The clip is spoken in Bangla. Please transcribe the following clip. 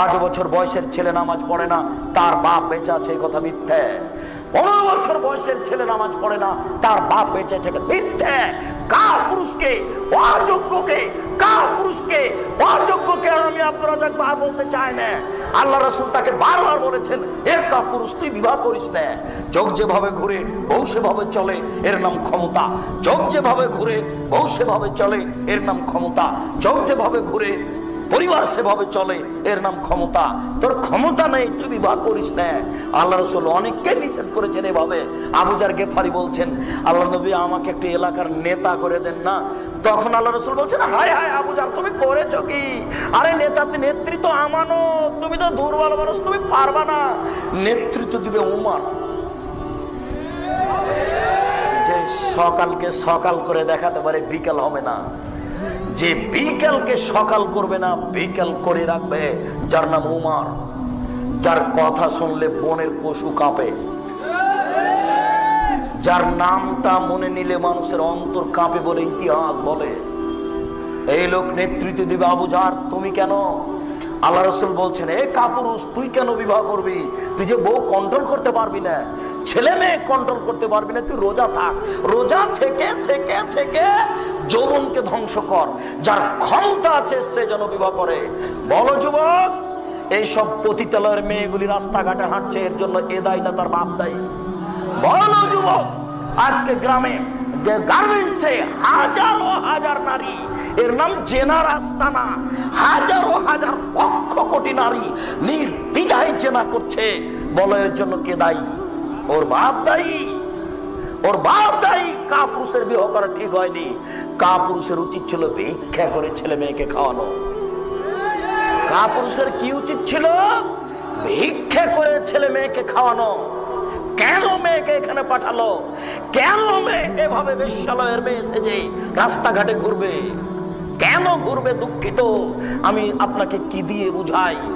5 বছর বয়সের ছেলে নামাজ পড়ে না, তার বাপ বেঁচে আছে, এই কথা মিথ্যে। 15 বছর বয়সের ছেলে নামাজ পড়ে না, তার বাপ বেঁচে আছে, এটা মিথ্যে। কাপুরুষকে, অযোগ্যকে, কাপুরুষকে, অযোগ্যকে আমি আব্দুর রাজ্জাক বাবা বলতে চাই না। আল্লাহ রাসূল তাকে বারবার বলেছেন, এ কাপুরুষ তুই বিবাহ করিস না। যোগ যেভাবে ঘুরে বউ সেভাবে চলে, এর নাম ক্ষমতা। যোগ যেভাবে ঘুরে বউ সেভাবে চলে, এর নাম ক্ষমতা। যোগ যেভাবে ঘুরে পরিবার সেভাবে চলে, এর নাম ক্ষমতা। তোর ক্ষমতা নেই, তুই বিবাহ করিস না। আল্লাহ রাসূল অনেককে নিষেধ করেছেন এভাবে। আবু যার গেফারি বলছেন, আল্লাহ নবী আমাকে একটু এলাকার নেতা করে দেন না। তখন আল্লাহ রাসূল বলছেন, হায় হায় আবু যার, তুমি করেছো কি? আরে নেতৃত্ব আমানত, তুমি তো দুর্বল মানুষ, তুমি পারবা না। নেতৃত্ব দিবে উমর, যে সকালকে সকাল করে দেখাতে পারে, বিকাল হবে না। যে বিকেলকে সকাল করবে না, বিকেল করে রাখবে, যার নাম উমর। যার কথা শুনলে বনের পশু কাঁপে, যার নামটা মনে নিলে মানুষের অন্তর কাঁপে বলে ইতিহাস বলে। এই লোক নেতৃত্ব দিবে। আবু জার, তুমি কেন? আল্লাহ রাসূল বলছেন, এ কাপুরুষ, তুই কেন বিবাহ করবি? তুই যে বউ কন্ট্রোল করতে পারবি না, ছেলে মেয়ে কন্ট্রোল করতে পারবি না, তুই রোজা থাক। রোজা থেকে থেকে থেকে যৌবনকে ধ্বংস কর। যার ক্ষমতা আছে সে যেন বিবাহ করে। বলো যুবক, এইসব পতিতালয়ের মেয়েগুলি রাস্তাঘাটে হাঁটছে, এর জন্য এ দায়ী না তার বাপ দায়ী? বলো যুবক, আজকে গ্রামে গার্মেন্টসে হাজারো হাজার নারী, এর নাম জেনার আস্তানা, হাজারো হাজার লক্ষ কোটি নারী নির্দ্বিধায় জেনা করছে। বলো এর জন্য কে দায়ী? ওর বাপ দায়ী, ওর বাপ দায়ী। কাপুরুষের বিবাহ করা ঠিক হয়নি। কাপুরুষের উচিত ছিল ভিক্ষা করে ছেলে মেয়েকে খাওয়ানো। কাপুরুষের কি উচিত ছিল? ভিক্ষা করে ছেলে মেয়েকে খাওয়ানো। কেন মেয়েকে এখানে পাঠালো? কেন মেয়ে এভাবে বেশ্যালয়ের মেয়ে সেজে রাস্তাঘাটে ঘুরবে? কেন ঘুরবে? দুঃখিত, আমি আপনাকে কি দিয়ে বুঝাই?